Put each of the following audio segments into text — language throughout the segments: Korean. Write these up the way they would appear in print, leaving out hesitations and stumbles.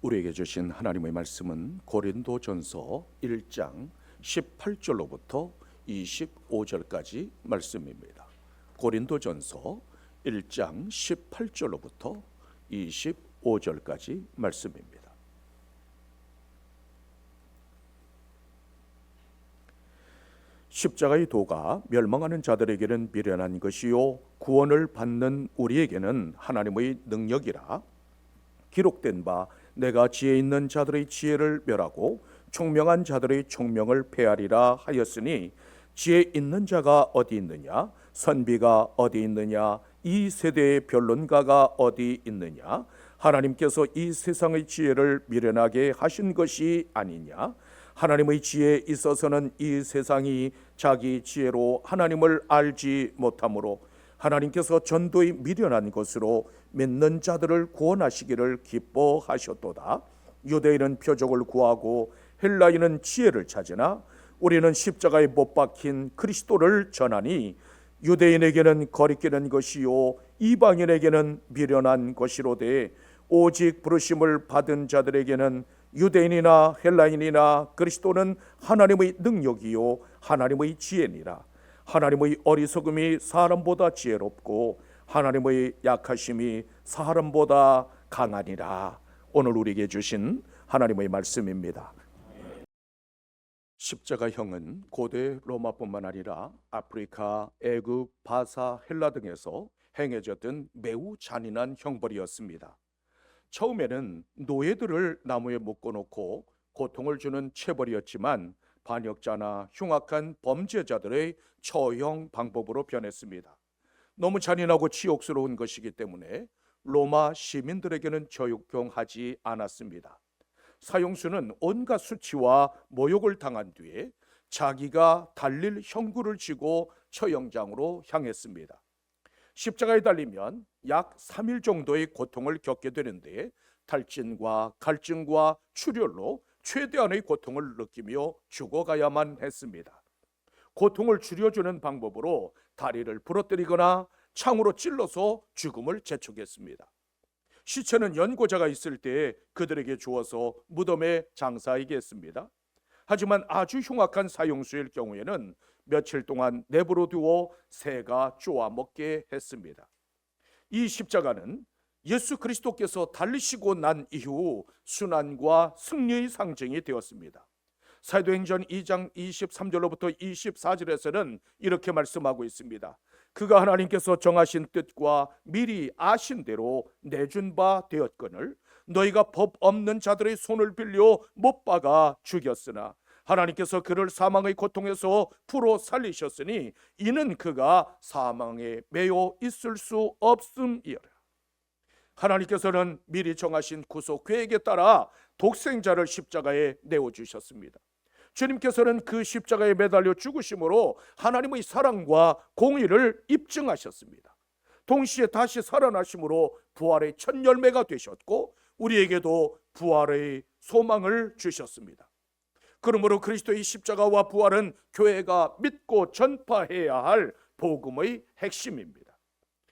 우리에게 주신 하나님의 말씀은 고린도전서 1장 18절로부터 25절까지 말씀입니다. 고린도전서 1장 18절로부터 25절까지 말씀입니다. 십자가의 도가 멸망하는 자들에게는 미련한 것이요 구원을 받는 우리에게는 하나님의 능력이라. 기록된 바 내가 지혜 있는 자들의 지혜를 멸하고 총명한 자들의 총명을 폐하리라 하였으니, 지혜 있는 자가 어디 있느냐, 선비가 어디 있느냐, 이 세대의 변론가가 어디 있느냐. 하나님께서 이 세상의 지혜를 미련하게 하신 것이 아니냐. 하나님의 지혜에 있어서는 이 세상이 자기 지혜로 하나님을 알지 못하므로 하나님께서 전도의 미련한 것으로 믿는 자들을 구원하시기를 기뻐하셨도다. 유대인은 표적을 구하고 헬라인은 지혜를 찾으나 우리는 십자가에 못 박힌 그리스도를 전하니, 유대인에게는 거리끼는 것이요 이방인에게는 미련한 것이로되 오직 부르심을 받은 자들에게는 유대인이나 헬라인이나 그리스도는 하나님의 능력이요 하나님의 지혜니라. 하나님의 어리석음이 사람보다 지혜롭고 하나님의 약하심이 사람보다 강하니라. 오늘 우리에게 주신 하나님의 말씀입니다. 십자가형은 고대 로마뿐만 아니라 아프리카, 애굽, 바사, 헬라 등에서 행해졌던 매우 잔인한 형벌이었습니다. 처음에는 노예들을 나무에 묶어놓고 고통을 주는 체벌이었지만 반역자나 흉악한 범죄자들의 처형 방법으로 변했습니다. 너무 잔인하고 치욕스러운 것이기 때문에 로마 시민들에게는 적용하지 않았습니다. 사형수는 온갖 수치와 모욕을 당한 뒤에 자기가 달릴 형구를 쥐고 처형장으로 향했습니다. 십자가에 달리면 약 3일 정도의 고통을 겪게 되는데 탈진과 갈증과 출혈로 최대한의 고통을 느끼며 죽어가야만 했습니다. 고통을 줄여주는 방법으로 다리를 부러뜨리거나 창으로 찔러서 죽음을 재촉했습니다. 시체는 연고자가 있을 때 그들에게 주어서 무덤에 장사하게 했습니다. 하지만 아주 흉악한 사형수일 경우에는 며칠 동안 내버려 두어 새가 쪼아 먹게 했습니다. 이 십자가는 예수 그리스도께서 달리시고 난 이후 순환과 승리의 상징이 되었습니다. 사도행전 2장 23절로부터 24절에서는 이렇게 말씀하고 있습니다. 그가 하나님께서 정하신 뜻과 미리 아신 대로 내준 바 되었거늘 너희가 법 없는 자들의 손을 빌려 못 박아 죽였으나 하나님께서 그를 사망의 고통에서 풀어 살리셨으니 이는 그가 사망에 매여 있을 수 없음이라. 하나님께서는 미리 정하신 구속 계획에 따라 독생자를 십자가에 내어주셨습니다. 주님께서는 그 십자가에 매달려 죽으심으로 하나님의 사랑과 공의를 입증하셨습니다. 동시에 다시 살아나심으로 부활의 첫 열매가 되셨고 우리에게도 부활의 소망을 주셨습니다. 그러므로 그리스도의 십자가와 부활은 교회가 믿고 전파해야 할 복음의 핵심입니다.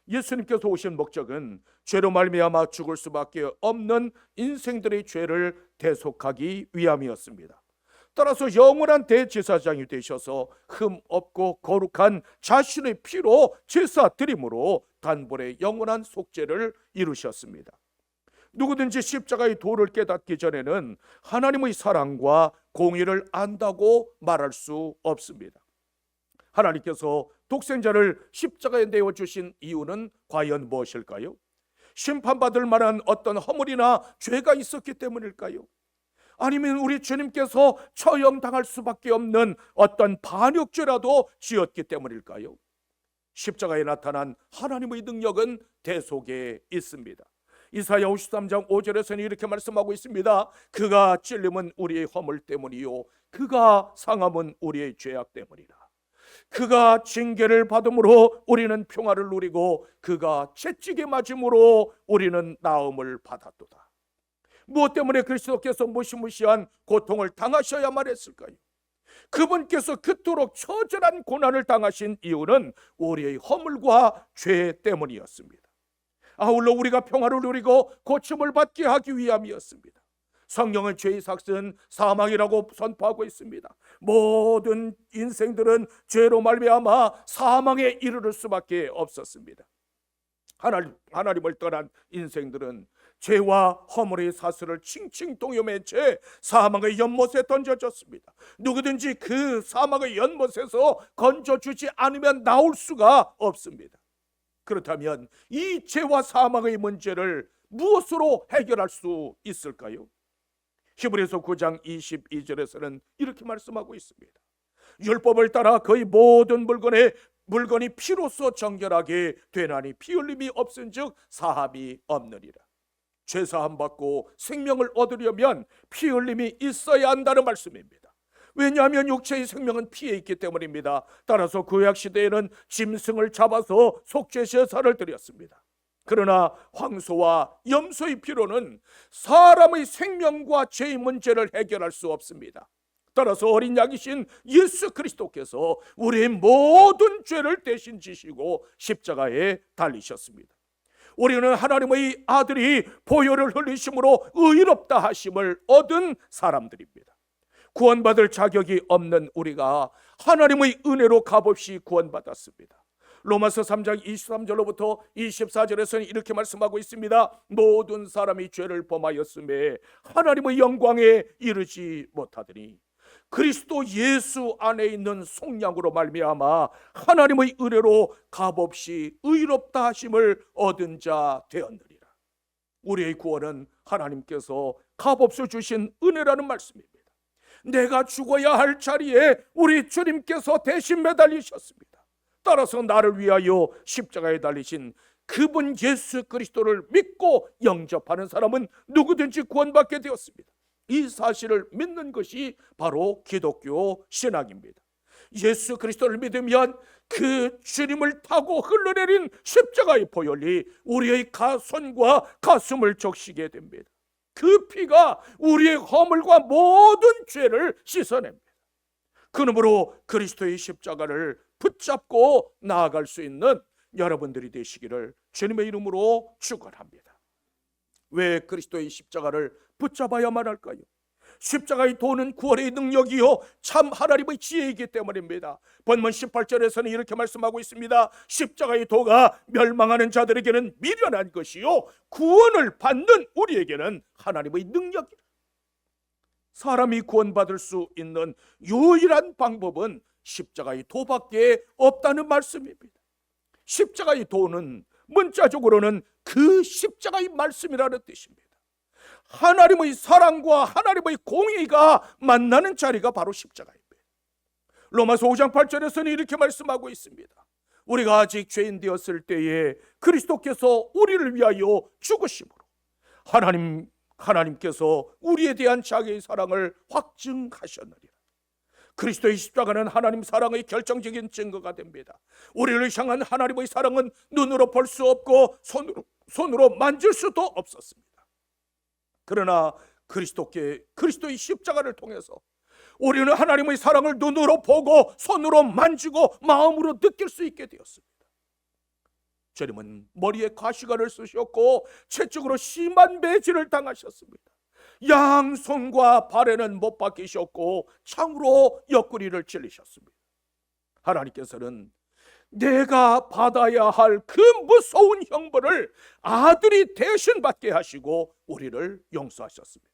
예수님께서 오신 목적은 죄로 말미암아 죽을 수밖에 없는 인생들의 죄를 대속하기 위함이었습니다. 따라서 영원한 대제사장이 되셔서 흠 없고 거룩한 자신의 피로 제사 드림으로 단번에 영원한 속죄를 이루셨습니다. 누구든지 십자가의 도를 깨닫기 전에는 하나님의 사랑과 공의를 안다고 말할 수 없습니다. 하나님께서 독생자를 십자가에 내어주신 이유는 과연 무엇일까요? 심판받을 만한 어떤 허물이나 죄가 있었기 때문일까요? 아니면 우리 주님께서 처형당할 수밖에 없는 어떤 반역죄라도 지었기 때문일까요? 십자가에 나타난 하나님의 능력은 대속에 있습니다. 이사야 53장 5절에서는 이렇게 말씀하고 있습니다. 그가 찔림은 우리의 허물 때문이요 그가 상함은 우리의 죄악 때문이라. 그가 징계를 받음으로 우리는 평화를 누리고 그가 채찍에 맞음으로 우리는 나음을 받았도다. 무엇 때문에 그리스도께서 무시무시한 고통을 당하셔야만 했을까요? 그분께서 그토록 처절한 고난을 당하신 이유는 우리의 허물과 죄 때문이었습니다. 아울러 우리가 평화를 누리고 고침을 받게 하기 위함이었습니다. 성경은 죄의 삭은 사망이라고 선포하고 있습니다. 모든 인생들은 죄로 말미암아 사망에 이르를 수밖에 없었습니다. 하나님을 떠난 인생들은 죄와 허물의 사슬을 칭칭 동여맨 채 사망의 연못에 던져졌습니다. 누구든지 그 사망의 연못에서 건져주지 않으면 나올 수가 없습니다. 그렇다면 이 죄와 사망의 문제를 무엇으로 해결할 수 있을까요? 히브리서 9장 22절에서는 이렇게 말씀하고 있습니다. 율법을 따라 거의 모든 물건이 피로써 정결하게 되나니 피 흘림이 없은즉 사함이 없느니라. 죄 사함 받고 생명을 얻으려면 피 흘림이 있어야 한다는 말씀입니다. 왜냐하면 육체의 생명은 피에 있기 때문입니다. 따라서 구약 시대에는 짐승을 잡아서 속죄 제사를 드렸습니다. 그러나 황소와 염소의 피로는 사람의 생명과 죄의 문제를 해결할 수 없습니다. 따라서 어린 양이신 예수 그리스도께서 우리의 모든 죄를 대신 지시고 십자가에 달리셨습니다. 우리는 하나님의 아들이 보혈을 흘리심으로 의롭다 하심을 얻은 사람들입니다. 구원받을 자격이 없는 우리가 하나님의 은혜로 값없이 구원받았습니다. 로마서 3장 23절로부터 24절에서는 이렇게 말씀하고 있습니다. 모든 사람이 죄를 범하였음에 하나님의 영광에 이르지 못하더니 그리스도 예수 안에 있는 속량으로 말미암아 하나님의 은혜로 값없이 의롭다 하심을 얻은 자 되었느니라. 우리의 구원은 하나님께서 값없이 주신 은혜라는 말씀입니다. 내가 죽어야 할 자리에 우리 주님께서 대신 매달리셨습니다. 따라서 나를 위하여 십자가에 달리신 그분 예수 그리스도를 믿고 영접하는 사람은 누구든지 구원받게 되었습니다. 이 사실을 믿는 것이 바로 기독교 신앙입니다. 예수 그리스도를 믿으면 그 주님을 타고 흘러내린 십자가의 보혈이 우리의 손과 가슴을 적시게 됩니다. 그 피가 우리의 허물과 모든 죄를 씻어냅니다. 그러므로 그리스도의 십자가를 붙잡고 나아갈 수 있는 여러분들이 되시기를 주님의 이름으로 축원합니다. 왜 그리스도의 십자가를 붙잡아야만 할까요? 십자가의 도는 구원의 능력이요 참 하나님의 지혜이기 때문입니다. 본문 18절에서는 이렇게 말씀하고 있습니다. 십자가의 도가 멸망하는 자들에게는 미련한 것이요 구원을 받는 우리에게는 하나님의 능력이라. 사람이 구원받을 수 있는 유일한 방법은 십자가의 도밖에 없다는 말씀입니다. 십자가의 도는 문자적으로는 그 십자가의 말씀이라는 뜻입니다. 하나님의 사랑과 하나님의 공의가 만나는 자리가 바로 십자가입니다. 로마서 5장 8절에서는 이렇게 말씀하고 있습니다. 우리가 아직 죄인 되었을 때에 그리스도께서 우리를 위하여 죽으심으로 하나님께서 우리에 대한 자기의 사랑을 확증하셨느니라. 그리스도의 십자가는 하나님 사랑의 결정적인 증거가 됩니다. 우리를 향한 하나님의 사랑은 눈으로 볼 수 없고 손으로 만질 수도 없었습니다. 그러나 그리스도의 십자가를 통해서 우리는 하나님의 사랑을 눈으로 보고 손으로 만지고 마음으로 느낄 수 있게 되었습니다. 주님은 머리에 가시관을 쓰셨고 채찍으로 심한 매질을 당하셨습니다. 양손과 발에는 못 박히셨고 창으로 옆구리를 찔리셨습니다. 하나님께서는 내가 받아야 할 그 무서운 형벌을 아들이 대신 받게 하시고 우리를 용서하셨습니다.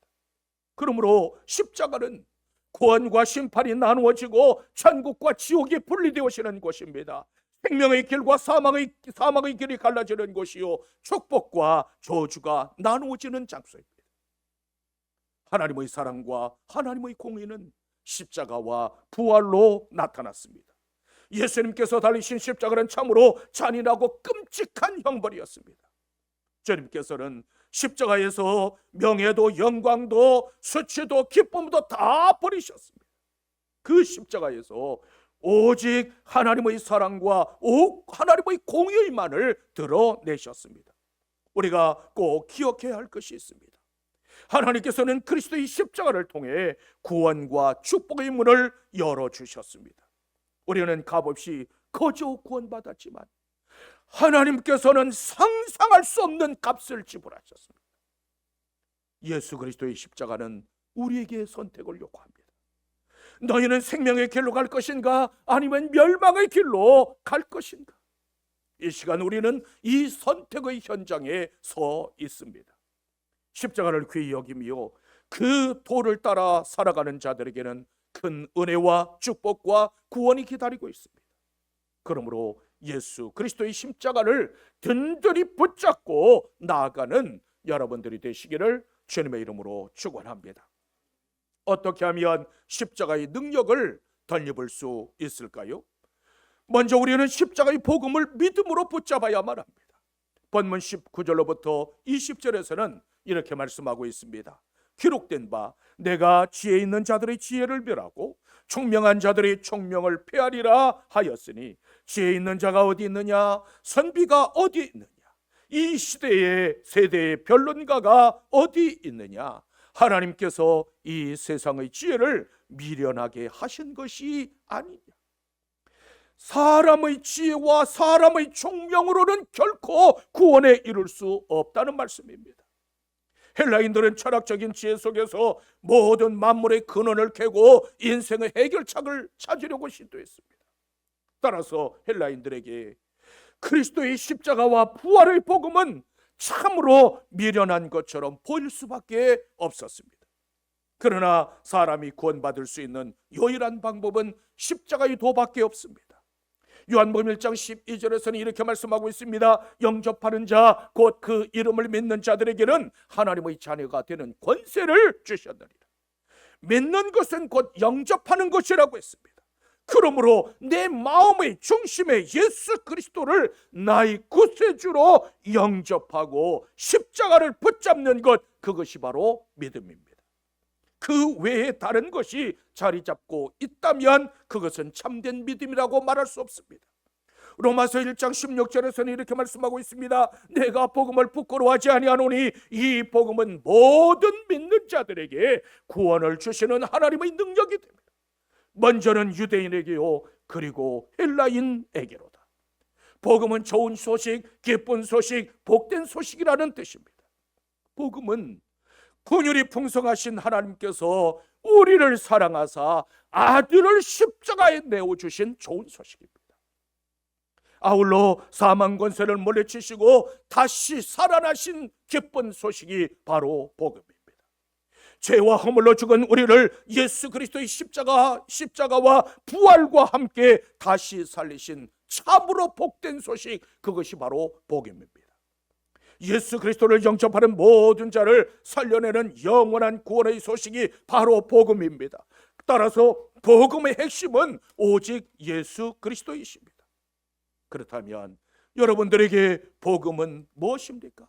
그러므로 십자가는 구원과 심판이 나누어지고 천국과 지옥이 분리되어지는 곳입니다. 생명의 길과 사망의 길이 갈라지는 곳이요 축복과 저주가 나누어지는 장소입니다. 하나님의 사랑과 하나님의 공의는 십자가와 부활로 나타났습니다. 예수님께서 달리신 십자가는 참으로 잔인하고 끔찍한 형벌이었습니다. 주님께서는 십자가에서 명예도 영광도 수치도 기쁨도 다 버리셨습니다. 그 십자가에서 오직 하나님의 사랑과 하나님의 공의만을 드러내셨습니다. 우리가 꼭 기억해야 할 것이 있습니다. 하나님께서는 그리스도의 십자가를 통해 구원과 축복의 문을 열어주셨습니다. 우리는 값없이 거저 구원받았지만 하나님께서는 상상할 수 없는 값을 지불하셨습니다. 예수 그리스도의 십자가는 우리에게 선택을 요구합니다. 너희는 생명의 길로 갈 것인가 아니면 멸망의 길로 갈 것인가? 이 시간 우리는 이 선택의 현장에 서 있습니다. 십자가를 귀히 여기며 그 도를 따라 살아가는 자들에게는 큰 은혜와 축복과 구원이 기다리고 있습니다. 그러므로 예수 그리스도의 십자가를 든든히 붙잡고 나아가는 여러분들이 되시기를 주님의 이름으로 축원합니다. 어떻게 하면 십자가의 능력을 덧입을 수 있을까요? 먼저 우리는 십자가의 복음을 믿음으로 붙잡아야만 합니다. 본문 19절로부터 20절에서는 이렇게 말씀하고 있습니다. 기록된 바 내가 지혜 있는 자들의 지혜를 멸하고 총명한 자들의 총명을 폐하리라 하였으니 지혜 있는 자가 어디 있느냐? 선비가 어디 있느냐? 이 시대의 세대의 변론가가 어디 있느냐? 하나님께서 이 세상의 지혜를 미련하게 하신 것이 아니냐? 사람의 지혜와 사람의 총명으로는 결코 구원에 이를 수 없다는 말씀입니다. 헬라인들은 철학적인 지혜 속에서 모든 만물의 근원을 캐고 인생의 해결책을 찾으려고 시도했습니다. 따라서 헬라인들에게 그리스도의 십자가와 부활의 복음은 참으로 미련한 것처럼 보일 수밖에 없었습니다. 그러나 사람이 구원받을 수 있는 유일한 방법은 십자가의 도밖에 없습니다. 요한복음 1장 12절에서는 이렇게 말씀하고 있습니다. 영접하는 자 곧 그 이름을 믿는 자들에게는 하나님의 자녀가 되는 권세를 주셨느니라. 믿는 것은 곧 영접하는 것이라고 했습니다. 그러므로 내 마음의 중심에 예수 그리스도를 나의 구세주로 영접하고 십자가를 붙잡는 것, 그것이 바로 믿음입니다. 그 외에 다른 것이 자리 잡고 있다면 그것은 참된 믿음이라고 말할 수 없습니다. 로마서 1장 16절에서는 이렇게 말씀하고 있습니다. 내가 복음을 부끄러워하지 아니하노니 이 복음은 모든 믿는 자들에게 구원을 주시는 하나님의 능력이 됩니다. 먼저는 유대인에게요, 그리고 헬라인에게로다. 복음은 좋은 소식, 기쁜 소식, 복된 소식이라는 뜻입니다. 복음은 긍휼이 풍성하신 하나님께서 우리를 사랑하사 아들을 십자가에 내어주신 좋은 소식입니다. 아울러 사망 권세를 물리치시고 다시 살아나신 기쁜 소식이 바로 복음입니다. 죄와 허물로 죽은 우리를 예수 그리스도의 십자가와 부활과 함께 다시 살리신 참으로 복된 소식, 그것이 바로 복음입니다. 예수 그리스도를 영접하는 모든 자를 살려내는 영원한 구원의 소식이 바로 복음입니다. 따라서 복음의 핵심은 오직 예수 그리스도이십니다. 그렇다면 여러분들에게 복음은 무엇입니까?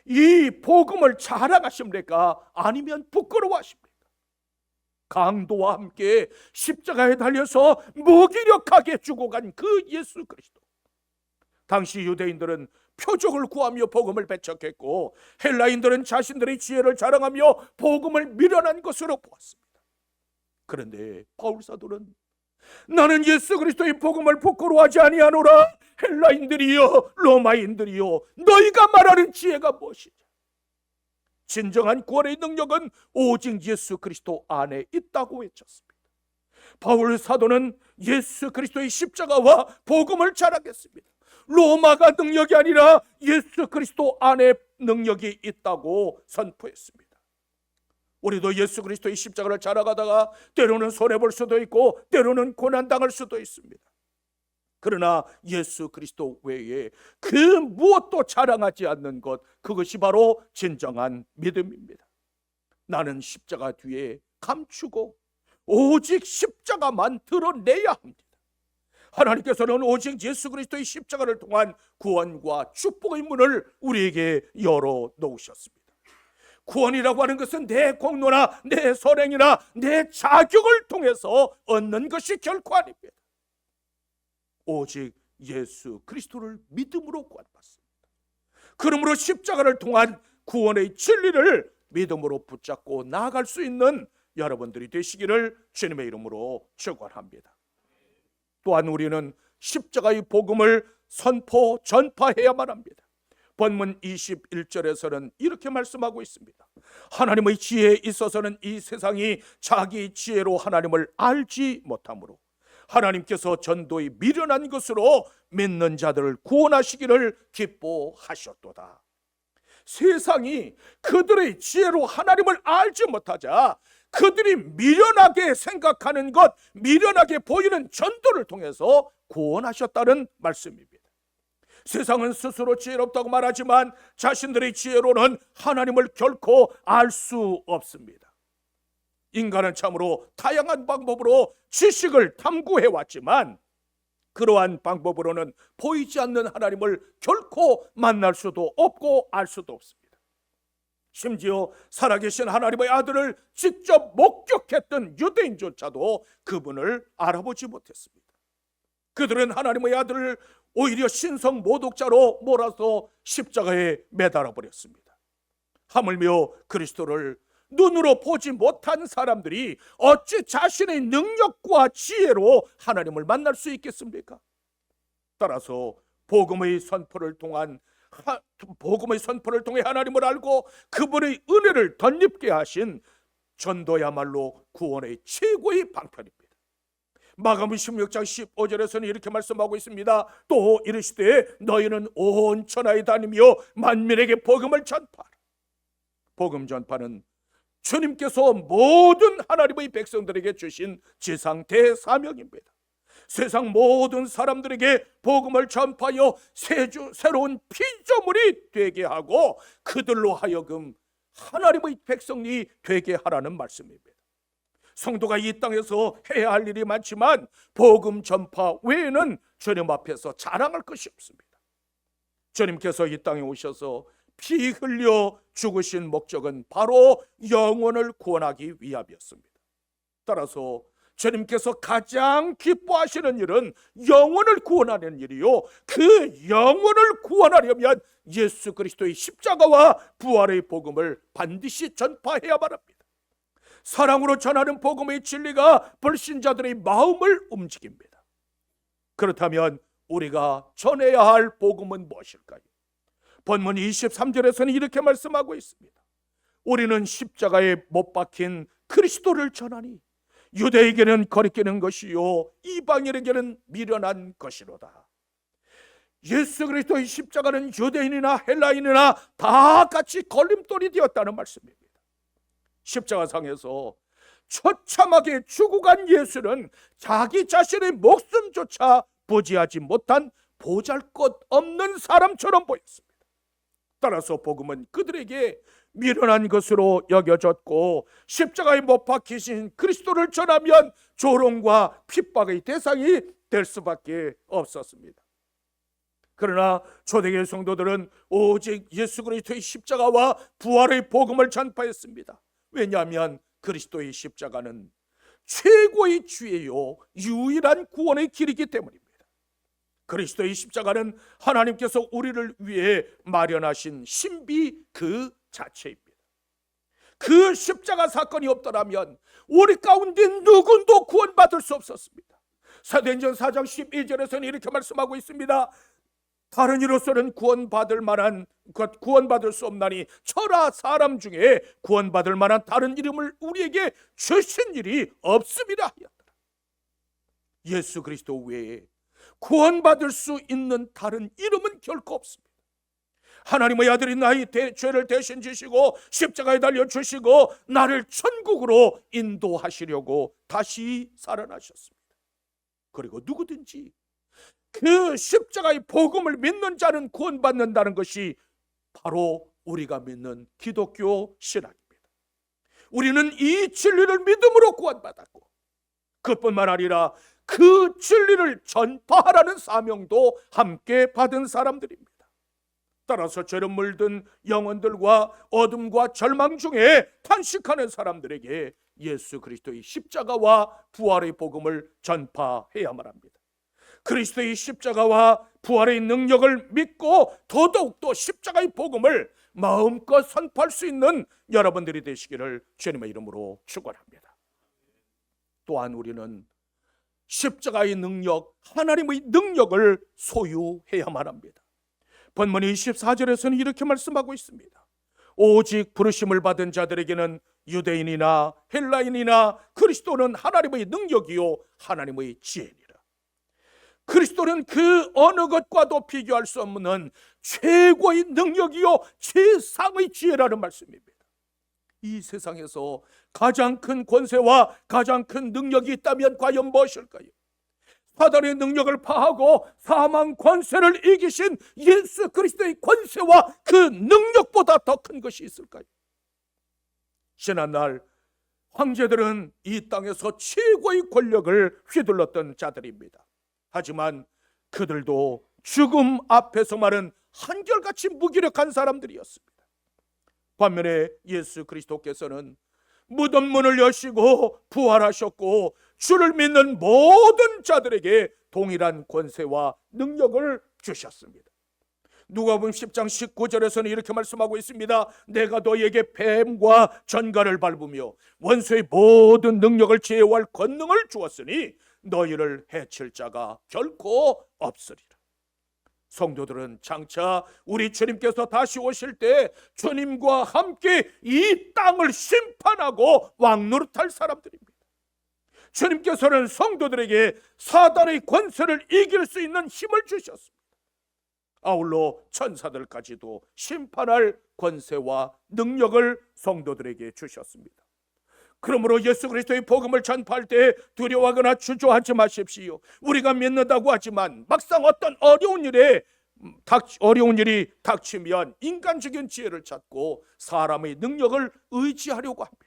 이 복음을 자랑하십니까? 아니면 부끄러워하십니까? 강도와 함께 십자가에 달려서 무기력하게 죽어간 그 예수 그리스도. 당시 유대인들은 표적을 구하며 복음을 배척했고 헬라인들은 자신들의 지혜를 자랑하며 복음을 미련한 것으로 보았습니다. 그런데 바울 사도는 나는 예수 그리스도의 복음을 부끄러워하지 아니하노라. 헬라인들이여 로마인들이여 너희가 말하는 지혜가 무엇이냐? 진정한 구원의 능력은 오직 예수 그리스도 안에 있다고 외쳤습니다. 바울 사도는 예수 그리스도의 십자가와 복음을 자랑했습니다. 로마가 능력이 아니라 예수 그리스도 안에 능력이 있다고 선포했습니다. 우리도 예수 그리스도의 십자가를 자랑하다가 때로는 손해볼 수도 있고 때로는 고난당할 수도 있습니다. 그러나 예수 그리스도 외에 그 무엇도 자랑하지 않는 것, 그것이 바로 진정한 믿음입니다. 나는 십자가 뒤에 감추고 오직 십자가만 드러내야 합니다. 하나님께서는 오직 예수 그리스도의 십자가를 통한 구원과 축복의 문을 우리에게 열어놓으셨습니다. 구원이라고 하는 것은 내 공로나 내 선행이나 내 자격을 통해서 얻는 것이 결코 아닙니다. 오직 예수 그리스도를 믿음으로 구원받습니다. 그러므로 십자가를 통한 구원의 진리를 믿음으로 붙잡고 나아갈 수 있는 여러분들이 되시기를 주님의 이름으로 축원합니다. 또한 우리는 십자가의 복음을 전파해야만 합니다. 본문 21절에서는 이렇게 말씀하고 있습니다. 하나님의 지혜에 있어서는 이 세상이 자기 지혜로 하나님을 알지 못하므로 하나님께서 전도에 미련한 것으로 믿는 자들을 구원하시기를 기뻐하셨도다. 세상이 그들의 지혜로 하나님을 알지 못하자 그들이 미련하게 생각하는 것, 미련하게 보이는 전도를 통해서 구원하셨다는 말씀입니다. 세상은 스스로 지혜롭다고 말하지만 자신들의 지혜로는 하나님을 결코 알 수 없습니다. 인간은 참으로 다양한 방법으로 지식을 탐구해 왔지만 그러한 방법으로는 보이지 않는 하나님을 결코 만날 수도 없고 알 수도 없습니다. 심지어 살아계신 하나님의 아들을 직접 목격했던 유대인조차도 그분을 알아보지 못했습니다. 그들은 하나님의 아들을 오히려 신성 모독자로 몰아서 십자가에 매달아 버렸습니다. 하물며 그리스도를 눈으로 보지 못한 사람들이 어찌 자신의 능력과 지혜로 하나님을 만날 수 있겠습니까? 따라서 복음의 선포를 통해 하나님을 알고 그분의 은혜를 덧입게 하신 전도야말로 구원의 최고의 방편입니다. 마가복음 16장 15절에서는 이렇게 말씀하고 있습니다. 또 이르시되 너희는 온 천하에 다니며 만민에게 복음을 전파하라. 복음 전파는 주님께서 모든 하나님의 백성들에게 주신 지상 대사명입니다. 세상 모든 사람들에게 복음을 전파하여 새로운 피조물이 되게 하고 그들로 하여금 하나님의 백성이 되게 하라는 말씀입니다. 성도가 이 땅에서 해야 할 일이 많지만 복음 전파 외에는 주님 앞에서 자랑할 것이 없습니다. 주님께서 이 땅에 오셔서 피 흘려 죽으신 목적은 바로 영혼을 구원하기 위함이었습니다. 따라서 주님께서 가장 기뻐하시는 일은 영혼을 구원하는 일이요, 그 영혼을 구원하려면 예수 그리스도의 십자가와 부활의 복음을 반드시 전파해야만 합니다. 사랑으로 전하는 복음의 진리가 불신자들의 마음을 움직입니다. 그렇다면 우리가 전해야 할 복음은 무엇일까요? 본문 23절에서는 이렇게 말씀하고 있습니다. 우리는 십자가에 못 박힌 그리스도를 전하니 유대에게는 거리끼는 것이요 이방인에게는 미련한 것이로다. 예수 그리스도의 십자가는 유대인이나 헬라인이나 다 같이 걸림돌이 되었다는 말씀입니다. 십자가상에서 처참하게 죽어간 예수는 자기 자신의 목숨조차 부지하지 못한 보잘것없는 사람처럼 보였습니다. 따라서 복음은 그들에게 미련한 것으로 여겨졌고 십자가에 못 박히신 그리스도를 전하면 조롱과 핍박의 대상이 될 수밖에 없었습니다. 그러나 초대교회 성도들은 오직 예수 그리스도의 십자가와 부활의 복음을 전파했습니다. 왜냐하면 그리스도의 십자가는 최고의 주예요 유일한 구원의 길이기 때문입니다. 그리스도의 십자가는 하나님께서 우리를 위해 마련하신 신비 그 자체입니다. 그 십자가 사건이 없더라면 우리 가운데 누구도 구원받을 수 없었습니다. 사도행전 4장 11절에서는 이렇게 말씀하고 있습니다. 다른 이로서는 구원받을 수 없나니 천하 사람 중에 구원받을 만한 다른 이름을 우리에게 주신 일이 없음이라 하였더라. 예수 그리스도 외에 구원받을 수 있는 다른 이름은 결코 없습니다. 하나님의 아들이 나의 죄를 대신 지시고 십자가에 달려 주시고 나를 천국으로 인도하시려고 다시 살아나셨습니다. 그리고 누구든지 그 십자가의 복음을 믿는 자는 구원받는다는 것이 바로 우리가 믿는 기독교 신학입니다. 우리는 이 진리를 믿음으로 구원받았고 그뿐만 아니라 그 진리를 전파하라는 사명도 함께 받은 사람들입니다. 따라서 죄로 물든 영혼들과 어둠과 절망 중에 탄식하는 사람들에게 예수 그리스도의 십자가와 부활의 복음을 전파해야만 합니다. 그리스도의 십자가와 부활의 능력을 믿고 더더욱더 십자가의 복음을 마음껏 선포할 수 있는 여러분들이 되시기를 주님의 이름으로 축원합니다. 또한 우리는 십자가의 능력, 하나님의 능력을 소유해야만 합니다. 본문 24절에서는 이렇게 말씀하고 있습니다. 오직 부르심을 받은 자들에게는 유대인이나 헬라인이나 그리스도는 하나님의 능력이요 하나님의 지혜니라. 그리스도는 그 어느 것과도 비교할 수 없는 최고의 능력이요 최상의 지혜라는 말씀입니다. 이 세상에서 가장 큰 권세와 가장 큰 능력이 있다면 과연 무엇일까요? 사단의 능력을 파하고 사망 권세를 이기신 예수 그리스도의 권세와 그 능력보다 더 큰 것이 있을까요? 지난날 황제들은 이 땅에서 최고의 권력을 휘둘렀던 자들입니다. 하지만 그들도 죽음 앞에서만은 한결같이 무기력한 사람들이었습니다. 반면에 예수 그리스도께서는 무덤 문을 여시고 부활하셨고 주를 믿는 모든 자들에게 동일한 권세와 능력을 주셨습니다. 누가복음 10장 19절에서는 이렇게 말씀하고 있습니다. 내가 너희에게 뱀과 전갈을 밟으며 원수의 모든 능력을 제어할 권능을 주었으니 너희를 해칠 자가 결코 없으리라. 성도들은 장차 우리 주님께서 다시 오실 때 주님과 함께 이 땅을 심판하고 왕노릇할 사람들입니다. 주님께서는 성도들에게 사단의 권세를 이길 수 있는 힘을 주셨습니다. 아울러 천사들까지도 심판할 권세와 능력을 성도들에게 주셨습니다. 그러므로 예수 그리스도의 복음을 전파할 때 두려워하거나 주저하지 마십시오. 우리가 믿는다고 하지만 막상 어떤 어려운 일이 닥치면 인간적인 지혜를 찾고 사람의 능력을 의지하려고 합니다.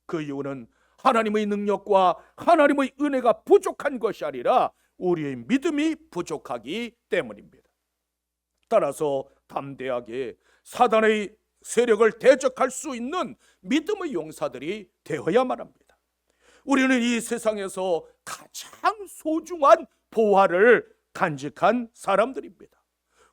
그 이유는 하나님의 능력과 하나님의 은혜가 부족한 것이 아니라 우리의 믿음이 부족하기 때문입니다. 따라서 담대하게 사단의 세력을 대적할 수 있는 믿음의 용사들이 되어야만 합니다. 우리는 이 세상에서 가장 소중한 보화를 간직한 사람들입니다.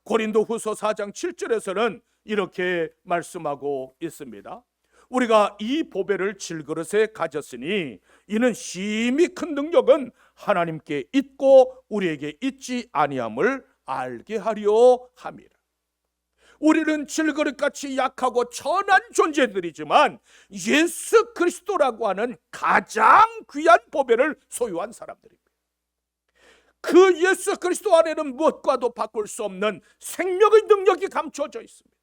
고린도후서 4장 7절에서는 이렇게 말씀하고 있습니다. 우리가 이 보배를 질그릇에 가졌으니 이는 심히 큰 능력은 하나님께 있고 우리에게 있지 아니함을 알게 하려 함이라. 우리는 질그릇같이 약하고 천한 존재들이지만 예수 그리스도라고 하는 가장 귀한 보배를 소유한 사람들입니다. 그 예수 그리스도 안에는 무엇과도 바꿀 수 없는 생명의 능력이 감춰져 있습니다.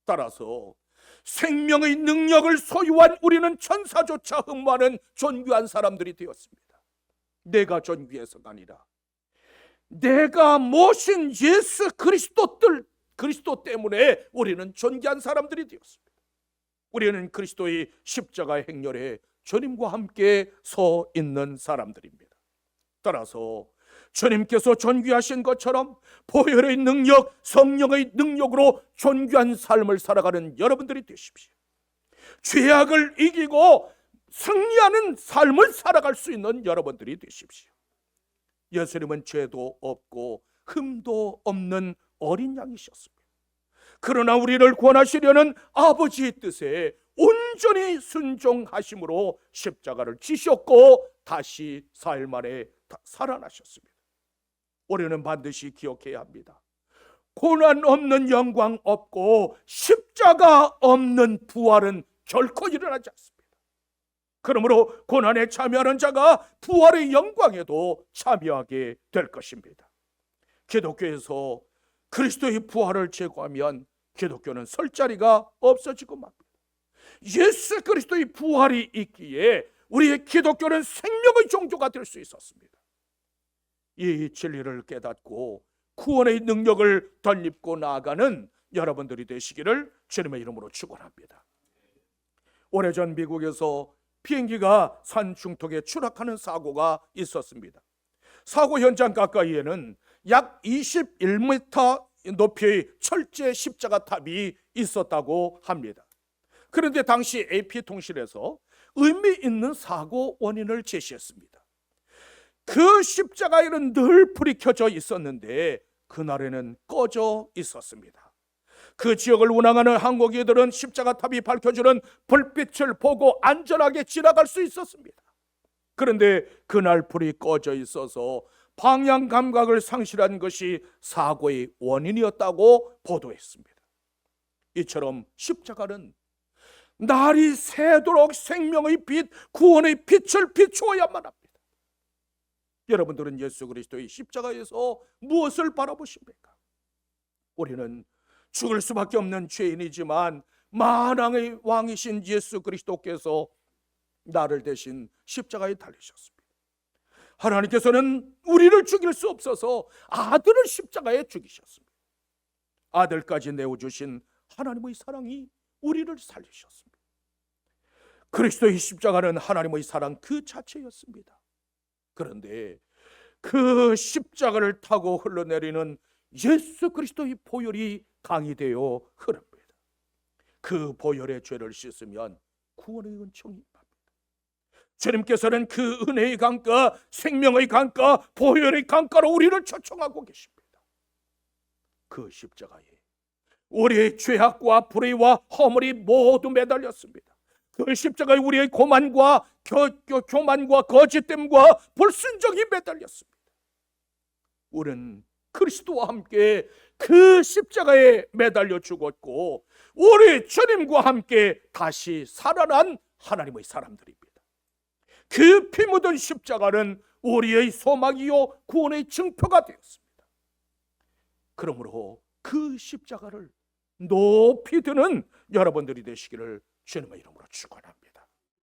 따라서 생명의 능력을 소유한 우리는 천사조차 흠모하는 존귀한 사람들이 되었습니다. 내가 존귀해서가 아니라 내가 모신 예수 그리스도 때문에 우리는 존귀한 사람들이 되었습니다. 우리는 그리스도의 십자가의 행렬에 주님과 함께 서 있는 사람들입니다. 따라서 주님께서 존귀하신 것처럼 보혈의 능력, 성령의 능력으로 존귀한 삶을 살아가는 여러분들이 되십시오. 죄악을 이기고 승리하는 삶을 살아갈 수 있는 여러분들이 되십시오. 예수님은 죄도 없고 흠도 없는 어린 양이셨습니다. 그러나 우리를 구원하시려는 아버지의 뜻에 온전히 순종하심으로 십자가를 지셨고 다시 사흘 만에 살아나셨습니다. 우리는 반드시 기억해야 합니다. 고난 없는 영광 없고 십자가 없는 부활은 결코 일어나지 않습니다. 그러므로 고난에 참여하는 자가 부활의 영광에도 참여하게 될 것입니다. 기독교에서 그리스도의 부활을 제거하면 기독교는 설 자리가 없어지고 맙니다. 예수 그리스도의 부활이 있기에 우리의 기독교는 생명의 종교가 될 수 있었습니다. 이 진리를 깨닫고 구원의 능력을 덧입고 나아가는 여러분들이 되시기를 주님의 이름으로 축원합니다. 오래전 미국에서 비행기가 산 중턱에 추락하는 사고가 있었습니다. 사고 현장 가까이에는 약 21m 높이의 철제 십자가 탑이 있었다고 합니다. 그런데 당시 AP통신에서 의미 있는 사고 원인을 제시했습니다. 그 십자가에는 늘 불이 켜져 있었는데 그날에는 꺼져 있었습니다. 그 지역을 운항하는 항공기들은 십자가 탑이 밝혀주는 불빛을 보고 안전하게 지나갈 수 있었습니다. 그런데 그날 불이 꺼져 있어서 방향 감각을 상실한 것이 사고의 원인이었다고 보도했습니다. 이처럼 십자가는 날이 새도록 생명의 빛, 구원의 빛을 비추어야만 합니다. 여러분들은 예수 그리스도의 십자가에서 무엇을 바라보십니까? 우리는 죽을 수밖에 없는 죄인이지만 만왕의 왕이신 예수 그리스도께서 나를 대신 십자가에 달리셨습니다. 하나님께서는 우리를 죽일 수 없어서 아들을 십자가에 죽이셨습니다. 아들까지 내어주신 하나님의 사랑이 우리를 살리셨습니다. 그리스도의 십자가는 하나님의 사랑 그 자체였습니다. 그런데 그 십자가를 타고 흘러내리는 예수 그리스도의 보혈이 강이 되어 흐릅니다. 그 보혈의 죄를 씻으면 구원의 은총이 임합니다. 주님께서는 그 은혜의 강가, 생명의 강가, 보혈의 강가로 우리를 초청하고 계십니다. 그 십자가에 우리의 죄악과 불의와 허물이 모두 매달렸습니다. 그 십자가에 우리의 교만과 거짓됨과 불순종이 매달렸습니다. 우리는 그리스도와 함께 그 십자가에 매달려 죽었고 우리 주님과 함께 다시 살아난 하나님의 사람들입니다. 그 피 묻은 십자가는 우리의 소망이요 구원의 증표가 되었습니다. 그러므로 그 십자가를 높이 드는 여러분들이 되시기를 주님의 이름으로 축원합니다.